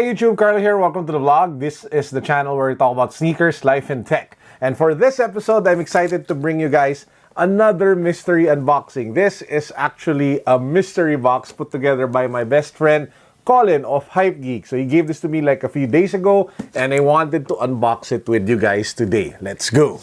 Hey YouTube, Carlo here. Welcome to the vlog. This is the channel where we talk about sneakers, life, and tech. And for this episode, I'm excited to bring you guys another mystery unboxing. This is actually a mystery box put together by my best friend, Colin of Hype Geek. So he gave this to me like a few days ago, and I wanted to unbox it with you guys today. Let's go.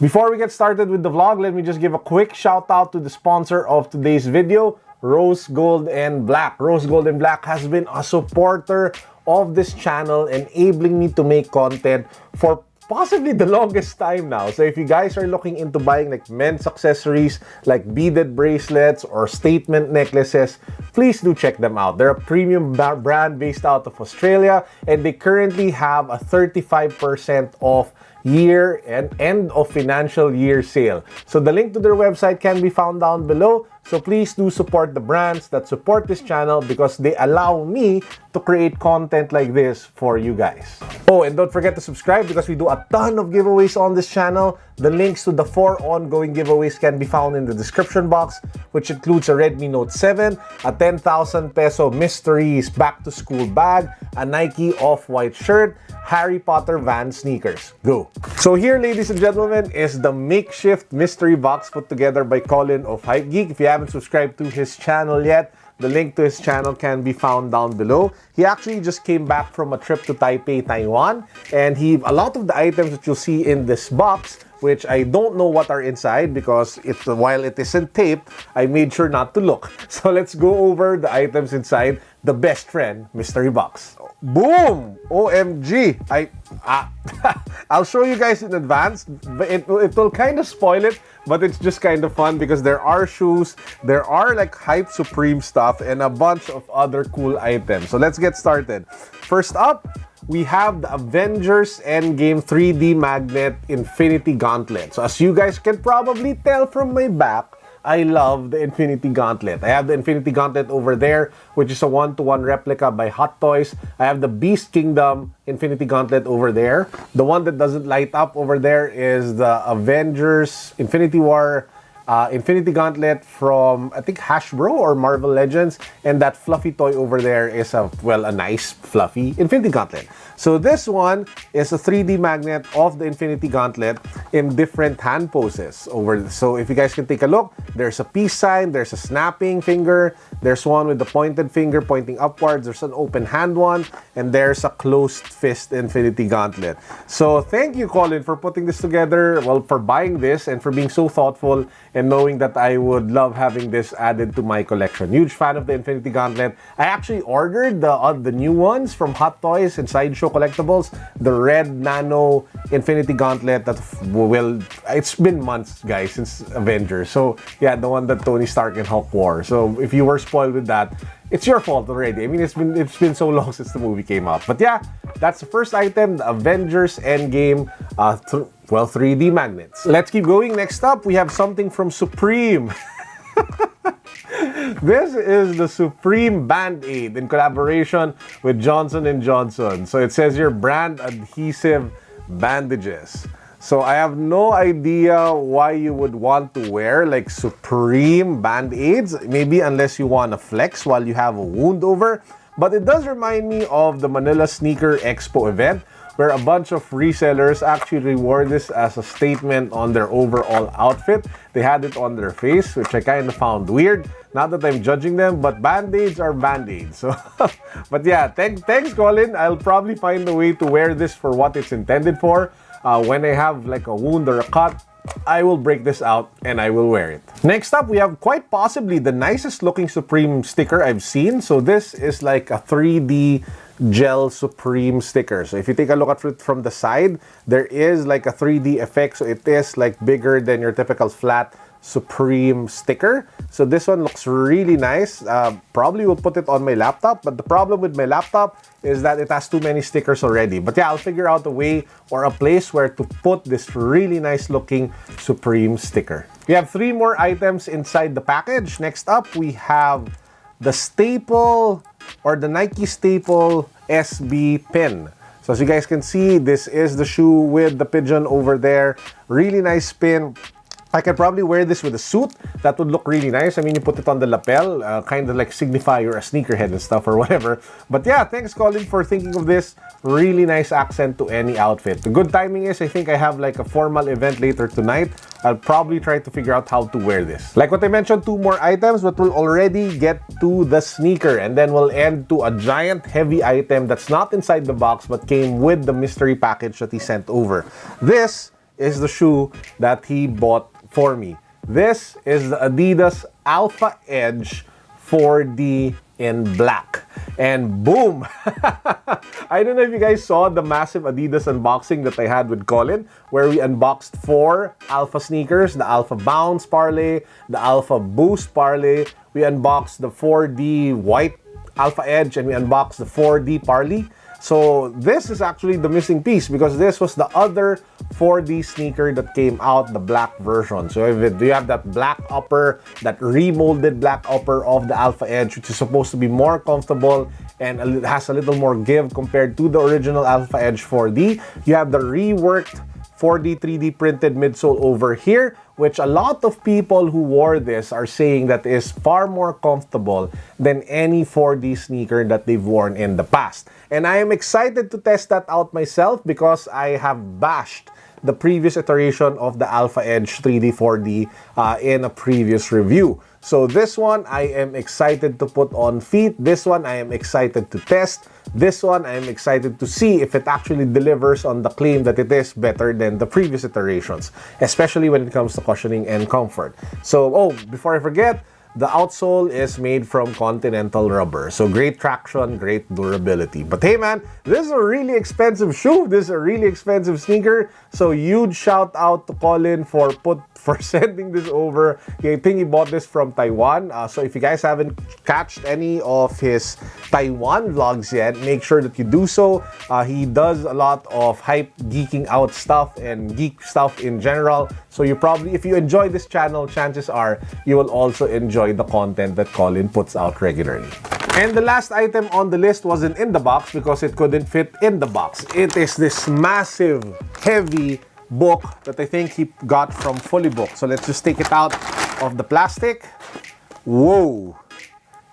Before we get started with the vlog, let me just give a quick shout out to the sponsor of today's video, Rose Gold and Black. Rose Gold and Black has been a supporter of this channel, enabling me to make content for possibly the longest time now. So if you guys are looking into buying like men's accessories like beaded bracelets or statement necklaces, please do check them out. They're a premium brand based out of Australia, and they currently have a 35% off year and end of financial year sale. So the link to their website can be found down below. So please do support the brands that support this channel because they allow me to create content like this for you guys. Oh, and don't forget to subscribe because we do a ton of giveaways on this channel. The links to the 4 ongoing giveaways can be found in the description box, which includes a Redmi Note 7, a 10,000 peso mysteries back to school bag, a Nike Off-White shirt, Harry Potter Van sneakers. Go! So here, ladies and gentlemen, is the makeshift mystery box put together by Colin of Hype Geek. If you haven't subscribed to his channel yet, the link to his channel can be found down below. He actually just came back from a trip to Taipei, Taiwan, and a lot of the items that you'll see in this box, which I don't know what are inside because while it isn't taped, I made sure not to look. So let's go over the items inside the best friend mystery box. Boom! OMG! I'll show you guys in advance, but it will kind of spoil it, but it's just kind of fun because there are shoes, there are like Hype Supreme stuff, and a bunch of other cool items. So let's get started. First up, we have the Avengers Endgame 3D Magnet Infinity Gauntlet. So as you guys can probably tell from my back, I love the Infinity Gauntlet. I have the Infinity Gauntlet over there, which is a 1-to-1 replica by Hot Toys. I have the Beast Kingdom Infinity Gauntlet over there. The one that doesn't light up over there is the Avengers Infinity War Infinity Gauntlet from, I think, Hasbro or Marvel Legends. And that fluffy toy over there is a nice fluffy Infinity Gauntlet. So this one is a 3D magnet of the Infinity Gauntlet in different hand poses. So if you guys can take a look, there's a peace sign, there's a snapping finger, there's one with the pointed finger pointing upwards, there's an open hand one, and there's a closed fist Infinity Gauntlet. So thank you, Colin, for putting this together, for buying this and for being so thoughtful and knowing that I would love having this added to my collection. Huge fan of the Infinity Gauntlet. I actually ordered the new ones from Hot Toys and Sideshow Collectibles, the red nano Infinity Gauntlet that it's been months, guys, since Avengers. So yeah, the one that Tony Stark and Hulk wore. So if you were spoiled with that, it's your fault already. I mean, it's been so long since the movie came out. But yeah, that's the first item, the Avengers Endgame 3D magnets. Let's keep going. Next up, we have something from Supreme. This is the Supreme BandAid in collaboration with Johnson & Johnson. So it says here, brand adhesive bandages. So I have no idea why you would want to wear like Supreme Band-Aids, maybe unless you want to flex while you have a wound over. But it does remind me of the Manila Sneaker Expo event where a bunch of resellers actually wore this as a statement on their overall outfit. They had it on their face, which I kind of found weird. Not that I'm judging them, but Band-Aids are Band-Aids. So, but yeah, thanks, Colin. I'll probably find a way to wear this for what it's intended for. When I have like a wound or a cut, I will break this out and I will wear it. Next up, we have quite possibly the nicest looking Supreme sticker I've seen. So this is like a 3D gel Supreme sticker. So if you take a look at it from the side, there is like a 3D effect. So it is like bigger than your typical flat Supreme sticker. So this one looks really nice. Probably will put it on my laptop, but the problem with my laptop is that it has too many stickers already. But yeah, I'll figure out a way or a place where to put this really nice looking Supreme sticker. We have 3 more items inside the package. Next up, we have the staple or the Nike staple SB pin. So as you guys can see, this is the shoe with the pigeon over there. Really nice spin. I could probably wear this with a suit. That would look really nice. I mean, you put it on the lapel, kind of like signify you're a sneakerhead and stuff or whatever. But yeah, thanks Colin for thinking of this. Really nice accent to any outfit. The good timing is I think I have like a formal event later tonight. I'll probably try to figure out how to wear this. Like what I mentioned, 2 more items, but we'll already get to the sneaker and then we'll end to a giant heavy item that's not inside the box but came with the mystery package that he sent over. This is the shoe that he bought for me. This is the Adidas Alpha Edge 4D in black. And boom! I don't know if you guys saw the massive Adidas unboxing that I had with Colin, where we unboxed 4 Alpha sneakers, the Alpha Bounce Parlay, the Alpha Boost Parlay. We unboxed the 4D White Alpha Edge, and we unboxed the 4D Parlay. So this is actually the missing piece because this was the other 4D sneaker that came out, the black version. So if you have that black upper, that remolded black upper of the Alpha Edge, which is supposed to be more comfortable and it has a little more give compared to the original Alpha Edge 4D. You have the reworked 4D 3D printed midsole over here, which a lot of people who wore this are saying that is far more comfortable than any 4D sneaker that they've worn in the past. And I am excited to test that out myself because I have bashed the previous iteration of the Alpha Edge 3D 4D in a previous review. So this one I am excited to put on feet. This one I am excited to test. This one I am excited to see if it actually delivers on the claim that it is better than the previous iterations, especially when it comes to cushioning and comfort. So, oh, before I forget, the outsole is made from Continental rubber. So great traction, great durability. But hey man, this is a really expensive shoe. This is a really expensive sneaker. So huge shout out to Colin for sending this over. I think he bought this from Taiwan. So if you guys haven't catched any of his Taiwan vlogs yet, make sure that you do so. He does a lot of hype geeking out stuff and geek stuff in general. So you probably, if you enjoy this channel, chances are you will also enjoy the content that Colin puts out regularly. And the last item on the list wasn't in the box because it couldn't fit in the box. It is this massive, heavy book that I think he got from Fully Book. So let's just take it out of the plastic. Whoa!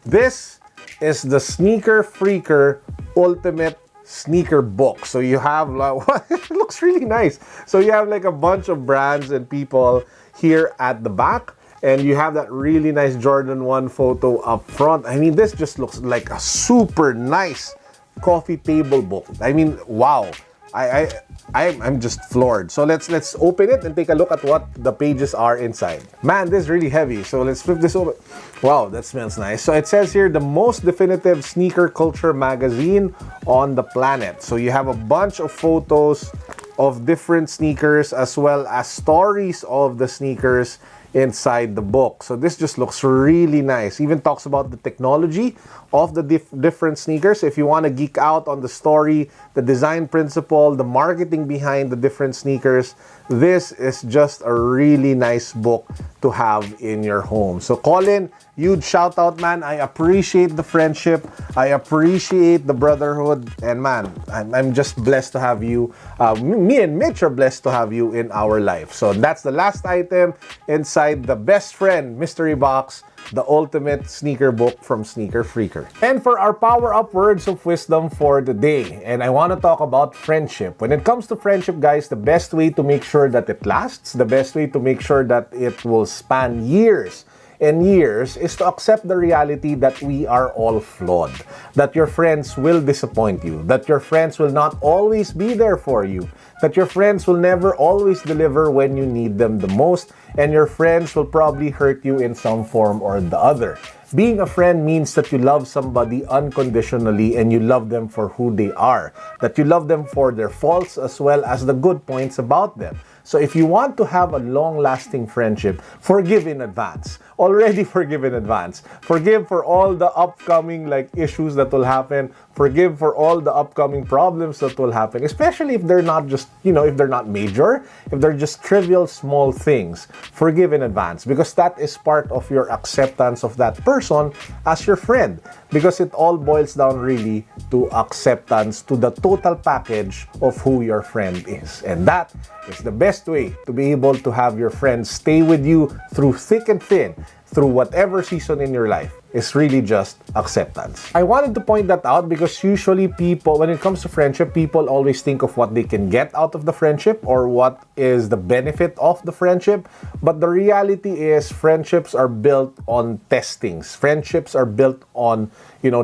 This is the Sneaker Freaker Ultimate Sneaker Book. So you have like, it looks really nice. So you have like a bunch of brands and people here at the back. And you have that really nice Jordan 1 photo up front. I mean, this just looks like a super nice coffee table book. I mean, wow. I'm just floored. So let's open it and take a look at what the pages are inside. Man, this is really heavy. So let's flip this over. Wow, that smells nice. So it says here, the most definitive sneaker culture magazine on the planet. So you have a bunch of photos of different sneakers as well as stories of the sneakers inside the book. So this just looks really nice. Even talks about the technology of the different sneakers. If you want to geek out on the story, the design principle, the marketing behind the different sneakers, this is just a really nice book to have in your home. So Colin, huge shout out, man. I appreciate the friendship. I appreciate the brotherhood. And man, I'm just blessed to have you. Me and Mitch are blessed to have you in our life. So that's the last item inside the best friend mystery box, the ultimate sneaker book from Sneaker Freaker. And for our power-up words of wisdom for the day, and I want to talk about friendship. When it comes to friendship, guys, the best way to make sure that it lasts, the best way to make sure that it will span years and years is to accept the reality that we are all flawed, that your friends will disappoint you, that your friends will not always be there for you, that your friends will never always deliver when you need them the most, and your friends will probably hurt you in some form or the other. Being a friend means that you love somebody unconditionally and you love them for who they are, that you love them for their faults as well as the good points about them. So if you want to have a long-lasting friendship, forgive in advance. Already forgive in advance. Forgive for all the upcoming issues that will happen. Forgive for all the upcoming problems that will happen, especially if they're not just, if they're not major, if they're just trivial small things. Forgive in advance, because that is part of your acceptance of that person as your friend, because it all boils down really to acceptance, to the total package of who your friend is. And that is the best way to be able to have your friends stay with you through thick and thin, through whatever season in your life. Is really just acceptance. I wanted to point that out because usually people, when it comes to friendship, people always think of what they can get out of the friendship or what is the benefit of the friendship. But the reality is friendships are built on testings. Friendships are built on,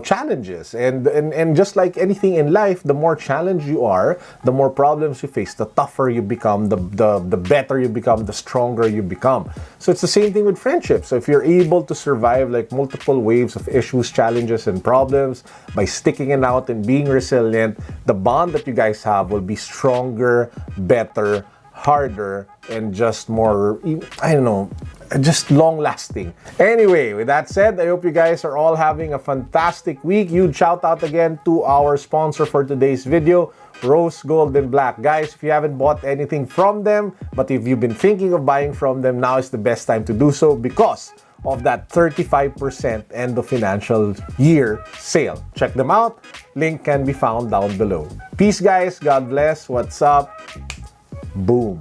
challenges. And just like anything in life, the more challenged you are, the more problems you face, the tougher you become, the better you become, the stronger you become. So it's the same thing with friendships. So if you're able to survive multiple waves of issues, challenges, and problems by sticking it out and being resilient, the bond that you guys have will be stronger, better, harder, and just more, just long-lasting. Anyway, with that said, I hope you guys are all having a fantastic week. Huge shout out again to our sponsor for today's video, Rose Gold and Black. Guys, if you haven't bought anything from them, but if you've been thinking of buying from them, now is the best time to do so because of that 35% end of financial year sale. Check them out. Link can be found down below. Peace, guys. God bless. What's up? Boom.